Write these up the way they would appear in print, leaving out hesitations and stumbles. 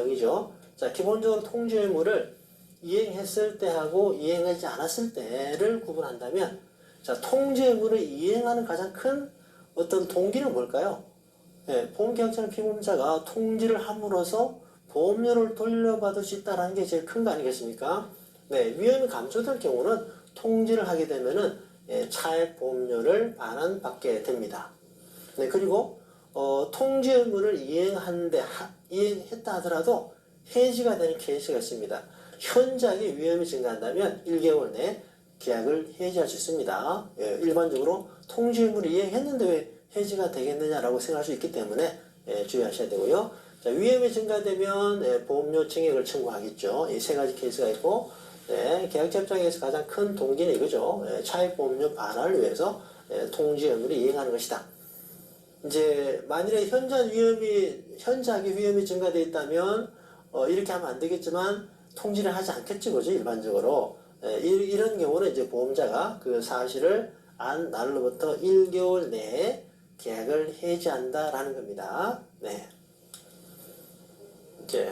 내용이죠. 자, 기본적으로 통지 의무를 이행했을 때하고 이행하지 않았을 때를 구분한다면, 자, 통지 의무를 이행하는 가장 큰 어떤 동기는 뭘까요? 예, 보험계약자는 피보험자가 통지를 함으로써 보험료를 돌려받을 수 있다는 게 제일 큰 거 아니겠습니까? 네, 위험이 감소될 경우는 통지를 하게 되면은 차액 보험료를 반환받게 됩니다. 네, 그리고 통지 의무를 이행했다 하더라도 해지가 되는 케이스가 있습니다. 현저하게 위험이 증가한다면 1개월 내에 계약을 해지할 수 있습니다. 예, 일반적으로 통지 의무를 이행했는데 왜 해지가 되겠느냐라고 생각할 수 있기 때문에 주의하셔야 되고요. 자, 위험이 증가되면 보험료 증액을 청구하겠죠. 이 세 가지 케이스가 있고, 계약자 입장에서 가장 큰 동기는 이거죠. 차액 보험료 반환을 위해서 통지 의무를 이행하는 것이다. 이제 만일에 현저하게 위험이 증가되어 있다면 이렇게 하면 안 되겠지만 통지를 하지 않겠지, 그죠? 일반적으로 이런 경우는 이제 보험자가 그 사실을 안 날로부터 1개월 내에 계약을 해지한다라는 겁니다. 네. 이제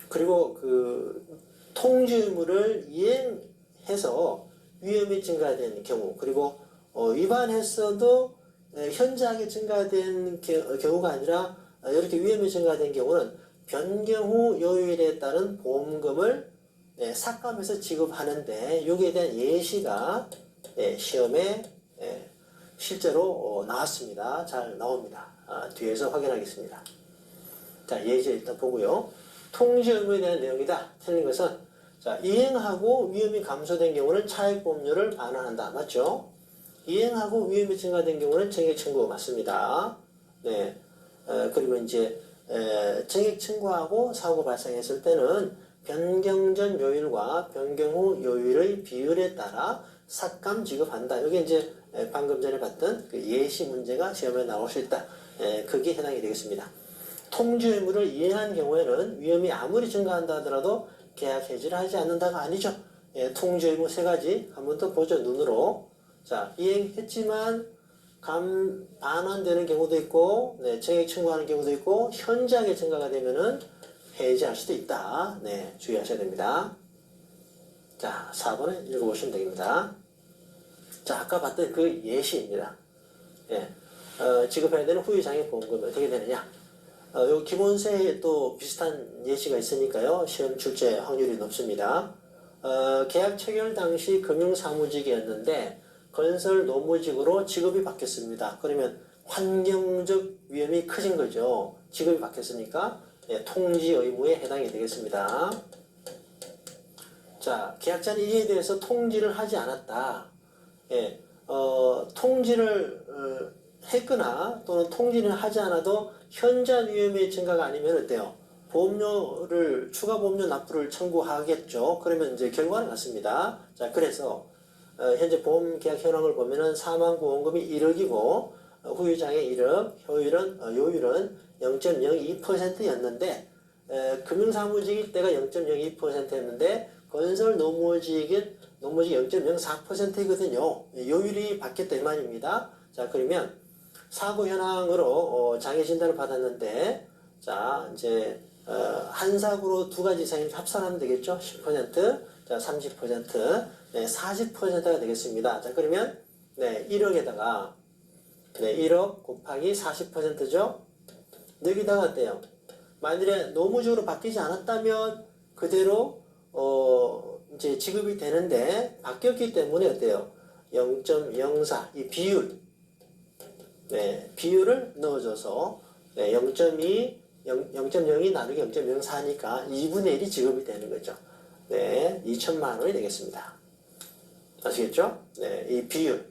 그리고 그 통지 의무를 이행해서 위험이 증가된 경우, 그리고 위반했어도 현저하게 증가된 경우가 아니라 이렇게 위험이 증가된 경우는 변경 후 요일에 따른 보험금을 삭감해서 지급하는데, 여기에 대한 예시가 시험에 실제로 나왔습니다. 잘 나옵니다. 뒤에서 확인하겠습니다. 자, 예시 일단 보고요. 통지 의무에 대한 내용이다. 틀린 것은, 자, 이행하고 위험이 감소된 경우는 차액 보험료를 반환한다. 맞죠? 이행하고 위험이 증가된 경우는 증액 청구 맞습니다. 네. 그리고 이제 증액 청구하고 사고 발생했을 때는 변경 전 요일과 변경 후 요일의 비율에 따라 삭감 지급한다. 여기 이제 방금 전에 봤던 그 예시 문제가 시험에 나올 수 있다. 그게 해당이 되겠습니다. 통지 의무를 이행한 경우에는 위험이 아무리 증가한다 하더라도 계약 해지를 하지 않는다가 아니죠. 통지 의무 세 가지 한 번 더 보죠. 눈으로. 자, 이행했지만 반환되는 경우도 있고, 증액 청구하는 경우도 있고, 현저하게 증가가 되면은 해지할 수도 있다. 네, 주의하셔야 됩니다. 자, 4번을 읽어보시면 되겠습니다. 자, 아까 봤던 그 예시입니다. 지급해야 되는 후유장애 보험금이 어떻게 되느냐. 요 기본세에 또 비슷한 예시가 있으니까요. 시험 출제 확률이 높습니다. 계약 체결 당시 금융사무직이었는데 건설 노무직으로 직업이 바뀌었습니다. 그러면 환경적 위험이 커진 거죠. 직업이 바뀌었으니까 통지 의무에 해당이 되겠습니다. 자, 계약자는 이에 대해서 통지를 하지 않았다. 통지를 했거나 또는 통지를 하지 않아도 현저한 위험의 증가가 아니면 어때요? 보험료를, 추가 보험료 납부를 청구하겠죠. 그러면 이제 결과는 같습니다. 자, 그래서 현재 보험계약 현황을 보면은 사망보험금이 1억이고 후유장애 1억, 요율은 0.02%였는데 금융사무직일 때가 0.02%였는데 건설 노무직이 0.04%이거든요. 요율이 바뀌었다 이 말입니다. 자, 그러면 사고 현황으로 장애 진단을 받았는데, 자, 이제 한 사고로 두 가지 이상이 합산하면 되겠죠. 10%, 자, 30%, 40%가 되겠습니다. 자, 그러면 1억에다가 1억 곱하기 40%죠. 여기다가 어때요? 만일에 노무적으로 바뀌지 않았다면 그대로 이제 지급이 되는데 바뀌었기 때문에 어때요? 0.04 이 비율을 넣어줘서 0.02 나누기 0.04니까 2분의 1이 지급이 되는 거죠. 2천만 원이 되겠습니다. 아시겠죠? 이 비율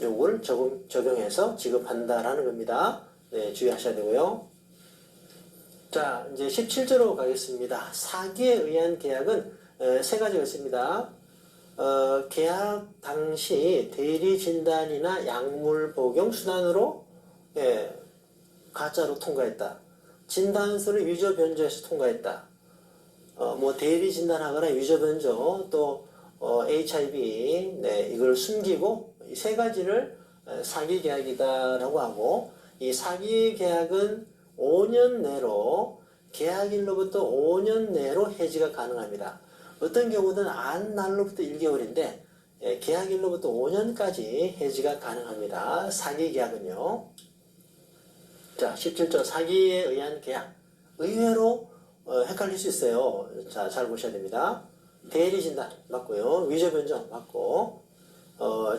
요걸 적용해서 지급한다라는 겁니다. 주의하셔야 되고요. 자, 이제 17조로 가겠습니다. 사기에 의한 계약은 세 가지가 있습니다. 계약 당시 대리 진단이나 약물 복용 수단으로 가짜로 통과했다. 진단서를 위조 변조해서 통과했다. 뭐 대리 진단하거나 위조 변조 또 HIV 이걸 숨기고 이 세 가지를 사기 계약이다라고 하고, 이 사기 계약은 5년 내로 계약일로부터 5년 내로 해지가 가능합니다. 어떤 경우는 안 날로부터 1개월인데 계약일로부터 5년까지 해지가 가능합니다. 사기 계약은요. 자, 17조 사기에 의한 계약. 의외로 헷갈릴 수 있어요. 자, 잘 보셔야 됩니다. 대리 진단 맞고요. 위조 변정 맞고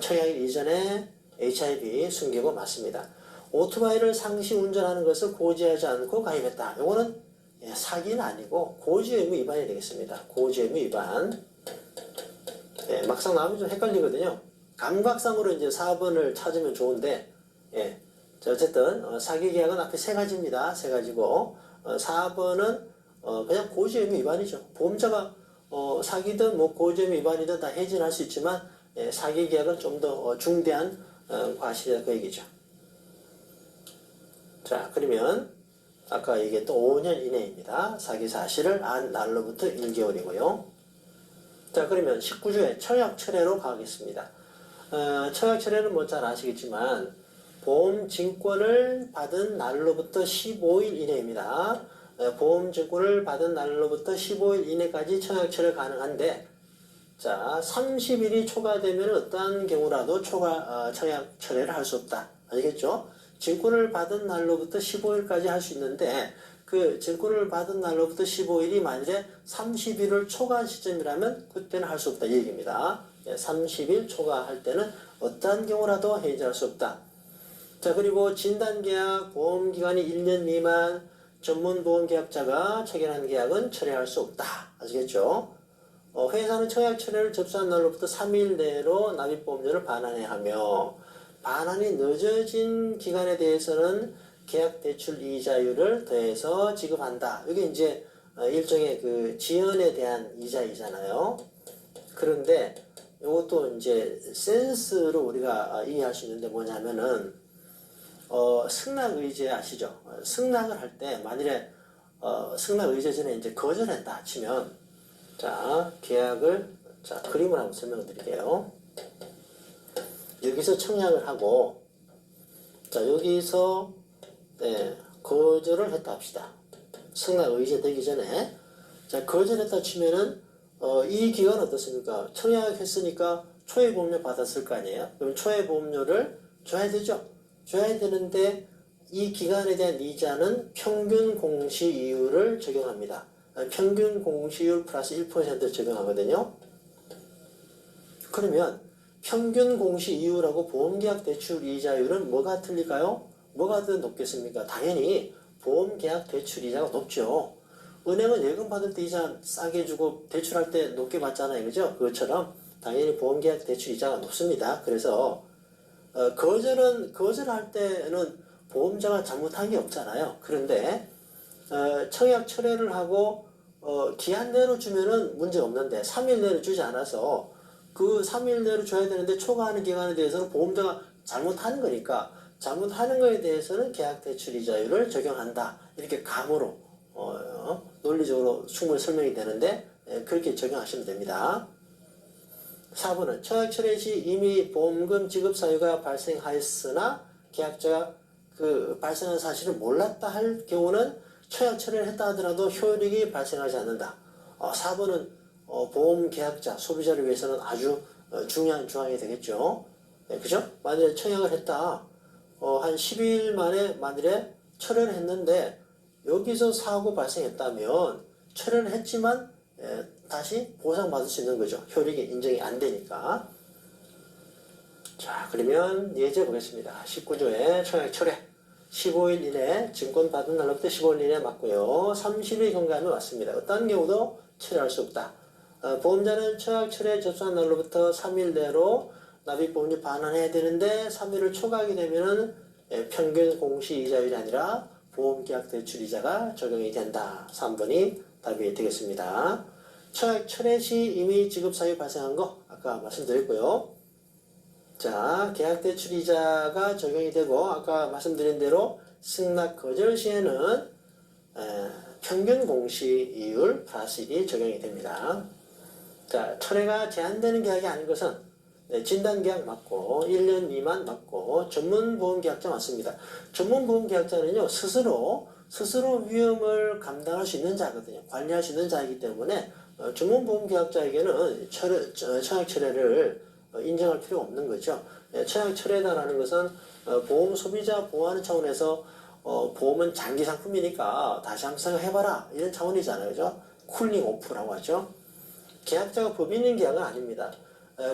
청약일 이전에 HIV 숨기고 맞습니다. 오토바이를 상시 운전하는 것을 고지하지 않고 가입했다. 이거는 사기는 아니고 고지 의무 위반이 되겠습니다. 고지 의무 위반. 막상 나오면 좀 헷갈리거든요. 감각상으로 이제 4번을 찾으면 좋은데, 자, 어쨌든 사기 계약은 앞에 세 가지입니다. 세 가지고 4번은 그냥 고지 의무 위반이죠. 보험자가 사기든 뭐 고지 의무 위반이든 다 해지할 수 있지만 사기 계약은 좀 더 중대한 과실이다 그 얘기죠. 자, 그러면 아까 얘기했던 5년 이내입니다. 사기 사실을 안 날로부터 1개월이고요. 자, 그러면 19조에 청약 철회로 가겠습니다. 청약 철회는 뭐 잘 아시겠지만 보험 증권을 받은 날로부터 15일 이내입니다. 보험 증권을 받은 날로부터 15일 이내까지 청약 철회 가능한데, 자, 30일이 초과되면 어떠한 경우라도 청약 철회를 할 수 없다. 아시겠죠? 증권을 받은 날로부터 15일까지 할 수 있는데 그 증권을 받은 날로부터 15일이 만일에 30일을 초과한 시점이라면 그때는 할 수 없다 이 얘기입니다. 30일 초과할 때는 어떠한 경우라도 해지할 수 없다. 자, 그리고 진단계약, 보험기간이 1년 미만, 전문보험계약자가 체결한 계약은 철회할 수 없다. 아시겠죠? 회사는 청약 철회를 접수한 날로부터 3일 내로 납입보험료를 반환해야 하며 반환이 늦어진 기간에 대해서는 계약 대출 이자율을 더해서 지급한다. 이게 이제 일종의 그 지연에 대한 이자이잖아요. 그런데 이것도 이제 센스로 우리가 이해할 수 있는데 뭐냐면은 승낙의제 아시죠? 승낙을 할 때 만일에 승낙의제 전에 이제 거절한다 치면 자, 계약을 자, 그림을 한번 설명을 드릴게요. 여기서 청약을 하고 자, 여기서 거절을 했다 합시다. 승낙 의제 되기 전에 자, 거절했다 치면은 이 기간은 어떻습니까? 청약했으니까 초회 보험료 받았을 거 아니에요? 그럼 초회 보험료를 줘야 되죠? 줘야 되는데 이 기간에 대한 이자는 평균 공시 이율을 적용합니다. 평균 공시율 플러스 1% 적용하거든요. 그러면 평균 공시 이율하고 보험계약 대출 이자율은 뭐가 틀릴까요? 뭐가 더 높겠습니까? 당연히 보험계약 대출 이자가 높죠. 은행은 예금 받을 때 이자 싸게 주고 대출할 때 높게 받잖아요. 그죠? 그것처럼 당연히 보험계약 대출 이자가 높습니다. 그래서 거절할 때는 보험자가 잘못한 게 없잖아요. 그런데 청약 철회를 하고 기한 내로 주면은 문제 없는데 3일 내로 주지 않아서 그 3일 내로 줘야 되는데 초과하는 기간에 대해서는 보험자가 잘못하는 거니까 잘못하는 거에 대해서는 계약 대출 이자율을 적용한다. 이렇게 감으로 논리적으로 충분히 설명이 되는데 그렇게 적용하시면 됩니다. 4번은 청약 철회 시 이미 보험금 지급 사유가 발생하였으나 계약자가 그 발생한 사실을 몰랐다 할 경우는 청약 철회를 했다 하더라도 효력이 발생하지 않는다. 4번은 보험 계약자, 소비자를 위해서는 아주 중요한 조항이 되겠죠. 그죠? 만약에 청약을 했다. 한 10일 만에 만일에 철회를 했는데 여기서 사고 발생했다면 철회를 했지만 다시 보상받을 수 있는 거죠. 효력이 인정이 안 되니까. 자, 그러면 예제 보겠습니다. 19조에 청약 철회 15일 이내 증권 받은 날로부터 15일 이내 맞고요. 30일 경과하면 맞습니다. 어떤 경우도 철회할 수 없다. 보험자는 청약 철회 접수한 날로부터 3일 내로 납입보험료 반환해야 되는데 3일을 초과하게 되면은 평균 공시 이자율이 아니라 보험계약 대출 이자가 적용이 된다. 3번이 답이 되겠습니다. 청약 철회 시 이미 지급 사유 발생한 거 아까 말씀드렸고요. 자, 계약 대출 이자가 적용이 되고 아까 말씀드린 대로 승낙 거절 시에는 평균 공시 이율 플러스 1이 적용이 됩니다. 자, 철회가 제한되는 계약이 아닌 것은 진단계약 맞고 1년 미만 맞고 전문보험계약자 맞습니다. 전문보험계약자는요 스스로 스스로 위험을 감당할 수 있는 자거든요. 관리할 수 있는 자이기 때문에 전문보험계약자에게는 청약철회를 인정할 필요가 없는 거죠. 청약철회다라는 것은 보험 소비자 보호하는 차원에서 보험은 장기 상품이니까 다시 한번 생각해봐라 이런 차원이잖아요. 그죠? 쿨링 오프라고 하죠. 계약자가 법인인 계약은 아닙니다.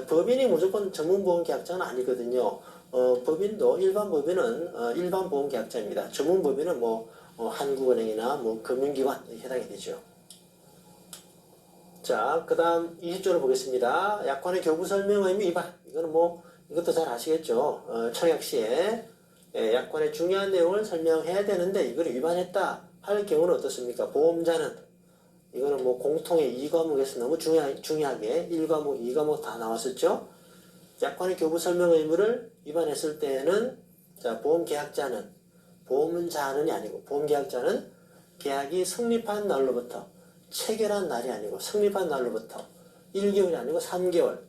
법인이 무조건 전문보험계약자는 아니거든요. 법인도 일반 법인은 일반 보험계약자입니다. 전문법인은 한국은행이나 금융기관 해당이 되죠. 자, 그 다음 20조를 보겠습니다. 약관의 교부 설명 의무 위반. 이거는 이것도 잘 아시겠죠. 청약 시에 약관의 중요한 내용을 설명해야 되는데 이걸 위반했다 할 경우는 어떻습니까? 보험자는 이거는 공통의 2과목에서 너무 중요하게 1과목, 2과목 다 나왔었죠. 약관의 교부 설명 의무를 위반했을 때는 자, 보험자는이 아니고 보험계약자는 계약이 성립한 날로부터 체결한 날이 아니고 성립한 날로부터 1개월이 아니고 3개월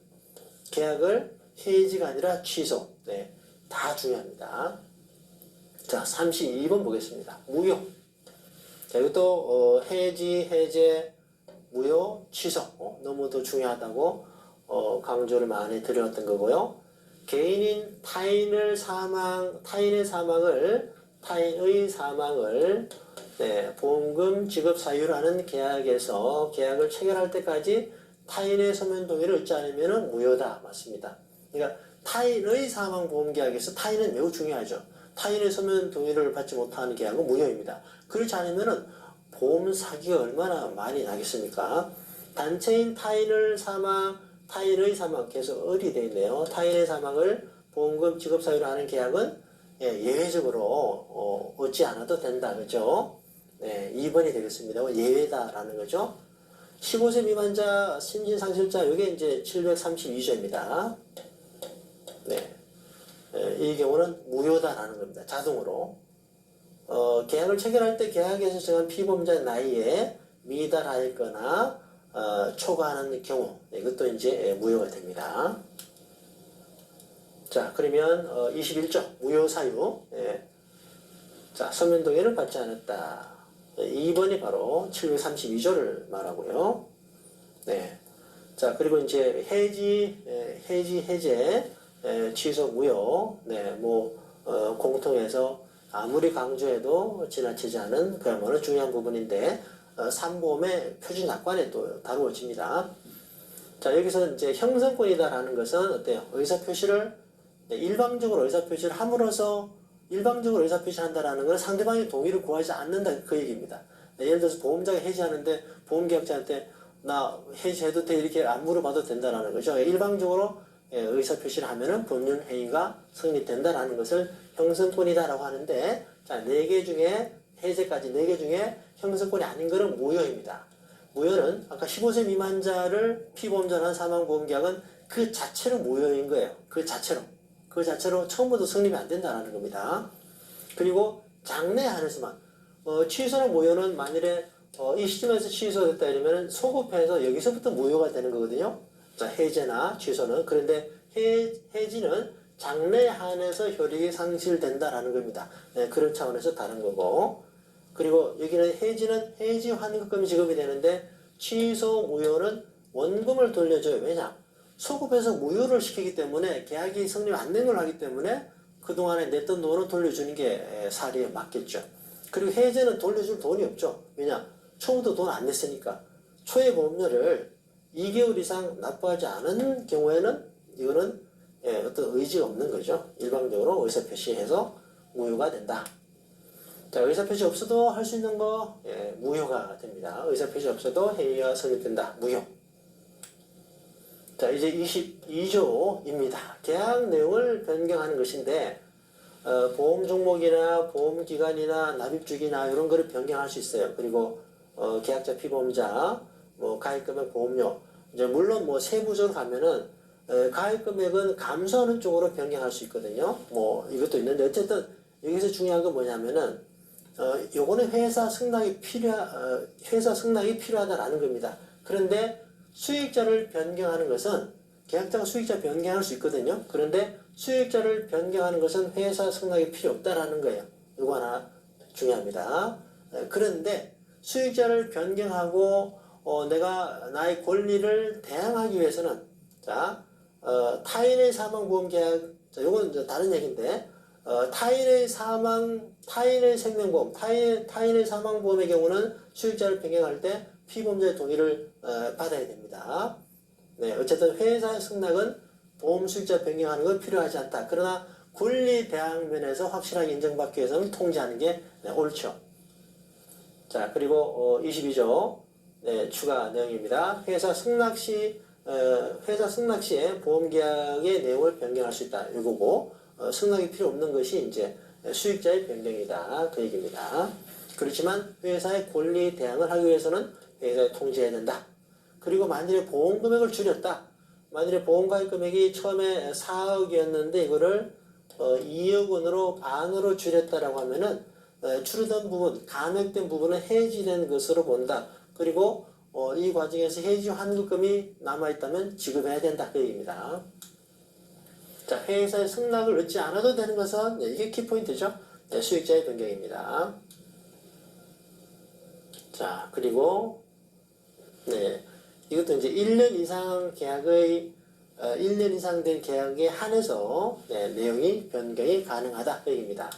계약을 해지가 아니라 취소. 네, 다 중요합니다. 자, 32번 보겠습니다. 무효. 자, 이것도 해지, 해제, 무효, 취소. 너무도 중요하다고 강조를 많이 드렸던 거고요. 개인인 타인의 사망을 보험금 지급 사유로 하는 계약에서 계약을 체결할 때까지 타인의 서면 동의를 얻지 않으면 무효다. 맞습니다. 그러니까 타인의 사망 보험 계약에서 타인은 매우 중요하죠. 타인의 서면 동의를 받지 못하는 계약은 무효입니다. 그렇지 않으면 보험 사기가 얼마나 많이 나겠습니까? 단체인 타인의 사망 계속 을이 되어 있네요. 타인의 사망을 보험금 지급 사유로 하는 계약은 예외적으로 얻지 않아도 된다. 그죠? 네, 2번이 되겠습니다. 예외다라는 거죠. 15세 미만자 신진상실자 이게 이제 732조입니다. 네. 이 경우는 무효다라는 겁니다. 자동으로. 계약을 체결할 때 계약에서 정한 피보험자의 나이에 미달하였거나 초과하는 경우 이것도 이제 무효가 됩니다. 자, 그러면 21조 무효 사유. 자, 서면 동의를 받지 않았다. 2번이 바로 732조를 말하고요. 네. 자, 그리고 이제 해제, 취소 무효. 네, 공통해서 아무리 강조해도 지나치지 않은 그야말로 중요한 부분인데, 3보험의 표준 약관에 또 다루어집니다. 자, 여기서 이제 형성권이다라는 것은 어때요? 일방적으로 의사표시를 함으로써 일방적으로 의사표시를 한다라는 건 상대방의 동의를 구하지 않는다 그 얘기입니다. 예를 들어서 보험자가 해지하는데 보험계약자한테 나 해지해도 돼 이렇게 안 물어봐도 된다라는 거죠. 일방적으로 의사표시를 하면은 법률행위가 성립된다라는 것을 형성권이다라고 하는데 자, 4개 중에 해제까지 4개 중에 형성권이 아닌 것은 무효입니다. 무효는 아까 15세 미만자를 피보험자로 한 사망보험계약은 그 자체로 무효인 거예요. 그 자체로 처음부터 성립이 안 된다는 겁니다. 그리고 장래 한해서만 취소나 무효는 만일에 이 시점에서 취소됐다 이러면 소급해서 여기서부터 무효가 되는 거거든요. 자, 해제나 취소는. 그런데 해지는 장래 한해서 효력이 상실된다라는 겁니다. 네, 그런 차원에서 다른 거고. 그리고 여기는 해지는 해지 환급금이 지급이 되는데 취소 무효는 원금을 돌려줘요. 왜냐? 소급해서 무효를 시키기 때문에 계약이 성립 안 된 걸 하기 때문에 그동안에 냈던 돈을 돌려주는 게 사리에 맞겠죠. 그리고 해제는 돌려줄 돈이 없죠. 왜냐? 초부터 돈 안 냈으니까. 초의 보험료를 2개월 이상 납부하지 않은 경우에는 이거는 어떤 의지가 없는 거죠. 일방적으로 의사표시해서 무효가 된다. 자, 의사표시 없어도 할 수 있는 거 무효가 됩니다. 의사표시 없어도 행위가 성립된다. 무효. 자, 이제 22조입니다. 계약 내용을 변경하는 것인데 보험 종목이나 보험 기간이나 납입주기나 이런 거를 변경할 수 있어요. 그리고 계약자 피보험자 가입 금액 보험료 이제 물론 세부적으로 가면은 가입 금액은 감소하는 쪽으로 변경할 수 있거든요. 이것도 있는데 어쨌든 여기서 중요한 건 뭐냐면은 요거는 회사 승낙이 필요하다라는 겁니다. 그런데 수익자를 변경하는 것은 계약자가 수익자 변경할 수 있거든요. 그런데 수익자를 변경하는 것은 회사 승낙이 필요 없다라는 거예요. 이거 하나 중요합니다. 그런데 수익자를 변경하고 내가 나의 권리를 대항하기 위해서는 자 타인의 사망보험 계약 자 요건 이제 다른 얘기인데 타인의 사망 타인의 생명보험 타인의 사망보험의 경우는 수익자를 변경할 때 피보험자의 동의를 받아야 됩니다. 네, 어쨌든 회사의 승낙은 보험 수익자 변경하는 건 필요하지 않다. 그러나 권리 대항 면에서 확실하게 인정받기 위해서는 통지하는 게 옳죠. 자, 그리고 22조 네, 추가 내용입니다. 회사 승낙 시에 보험계약의 내용을 변경할 수 있다. 이거고 승낙이 필요 없는 것이 이제 수익자의 변경이다. 그 얘기입니다. 그렇지만 회사의 권리 대항을 하기 위해서는 회사에 통지해야 된다. 그리고 만일에 보험 금액을 줄였다. 만일에 보험 가입 금액이 처음에 4억이었는데 이거를 2억 원으로 반으로 줄였다라고 하면은 줄어든 부분, 감액된 부분은 해지된 것으로 본다. 그리고 이 과정에서 해지 환급금이 남아있다면 지급해야 된다. 그 얘기입니다. 자, 회사의 승낙을 얻지 않아도 되는 것은 이게 키포인트죠. 수익자의 변경입니다. 자, 그리고 네, 이것도 이제 1년 이상 계약의 1년 이상 된 계약에 한해서 내용이 변경이 가능하다. 그 얘기입니다.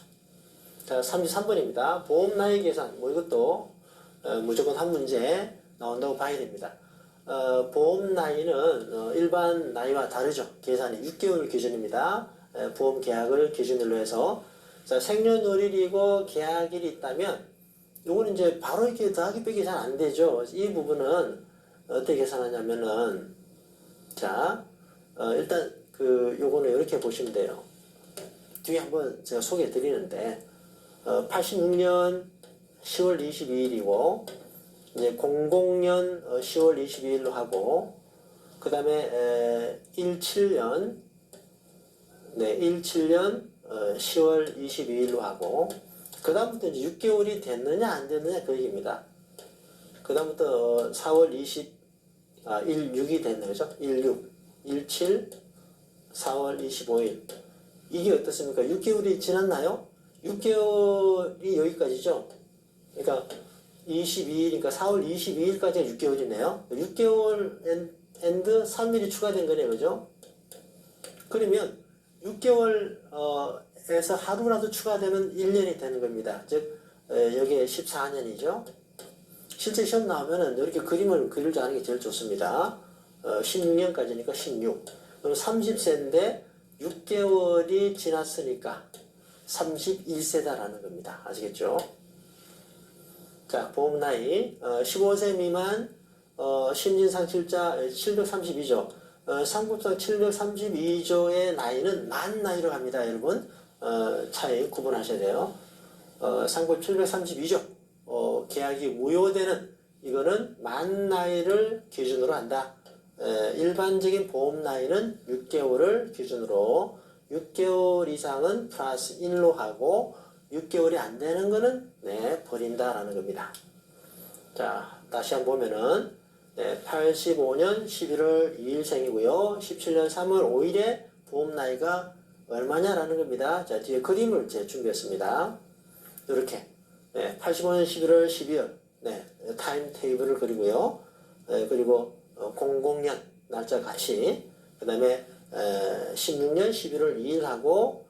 자, 33번입니다. 보험 나이 계산. 뭐 이것도 무조건 한 문제 나온다고 봐야 됩니다. 보험 나이는 일반 나이와 다르죠. 계산이 6개월 기준입니다. 보험 계약을 기준으로 해서 자, 생년월일이고 계약일이 있다면 요거는 이제 바로 이렇게 더하기 빼기 잘 안 되죠. 이 부분은 어떻게 계산하냐면은 자 일단 요거는 이렇게 보시면 돼요. 뒤에 한번 제가 소개해 드리는데 86년 10월 22일이고 이제 00년 10월 22일로 하고 그 다음에 17년 10월 22일로 하고 그 다음부터 이제 6개월이 됐느냐 안 됐느냐 그 얘기입니다. 그 다음부터 4월 16이 됐네 그죠? 16, 17, 4월 25일 이게 어떻습니까? 6개월이 지났나요? 6개월이 여기까지죠? 그러니까 22일이니까 4월 22일까지가 6개월이네요. 6개월 엔드 3일이 추가된 거네요. 그죠? 그러면 6개월에서 하루라도 추가되면 1년이 되는 겁니다. 즉 여기에 14년이죠. 실제 시험 나오면은 이렇게 그림을 그릴 줄 아는 게 제일 좋습니다. 16년까지니까 16. 그럼 30세인데 6개월이 지났으니까 31세다라는 겁니다. 아시겠죠? 자, 보험 나이 15세 미만 신진상실자 732조 상급상 732조의 나이는 만 나이로 갑니다. 여러분 차이 구분하셔야 돼요. 상급 732조 계약이 무효되는 이거는 만 나이를 기준으로 한다. 일반적인 보험 나이는 6개월을 기준으로 6개월 이상은 플러스 1로 하고 6개월이 안 되는 거는 버린다라는 겁니다. 자, 다시 한번 보면은 85년 11월 2일생이고요. 17년 3월 5일에 보험 나이가 얼마냐라는 겁니다. 자, 뒤에 그림을 제가 준비했습니다. 이렇게 85년 11월 12월 타임 테이블을 그리고요. 그리고 00년 날짜 같이 그 다음에 16년 11월 2일하고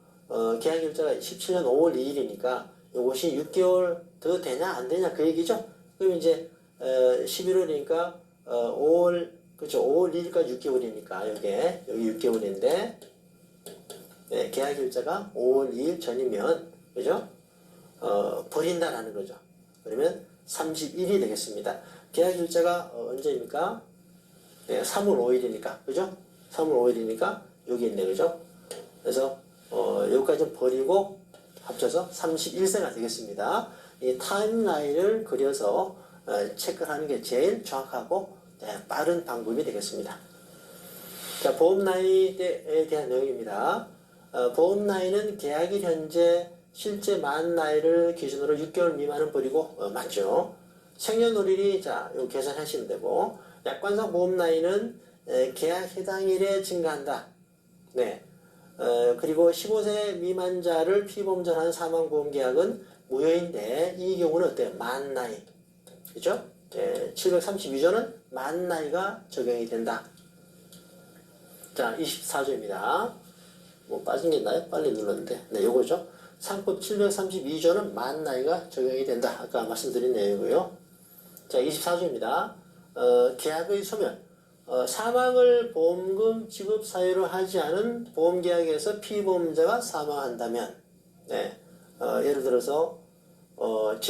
계약일자가 17년 5월 2일이니까 이것이 6개월 더 되냐 안 되냐 그 얘기죠. 그럼 이제 11월이니까 5월 그렇죠. 5월 2일까지 6개월이니까 여기 6개월인데 계약일자가 5월 2일 전이면 그죠? 버린다라는 거죠. 그러면 31이 되겠습니다. 계약일자가 언제입니까? 3월 5일이니까 그죠? 3월 5일이니까 여기 있네 그죠? 그래서 여기까지 버리고 합쳐서 31세가 되겠습니다. 이 타임라인을 그려서 체크를 하는 게 제일 정확하고 빠른 방법이 되겠습니다. 자, 보험 나이에 대한 내용입니다. 보험 나이는 계약일 현재 실제 만 나이를 기준으로 6개월 미만은 버리고 맞죠. 생년월일이 자, 요 계산하시면 되고 약관상 보험 나이는 계약 해당일에 증가한다. 그리고 15세 미만자를 피보험자로 한 사망보험계약은 무효인데 이 경우는 어때요? 만 나이. 그죠? 732조는 만 나이가 적용이 된다. 자, 24조입니다. 뭐 빠진 게 있나요? 빨리 눌렀는데. 네, 요거죠. 상법 732조는 만 나이가 적용이 된다. 아까 말씀드린 내용이고요. 자, 24조입니다. 계약의 소멸. 사망을 보험금 지급 사유로 하지 않은 보험계약에서 피보험자가 사망한다면, 네, 예를 들어서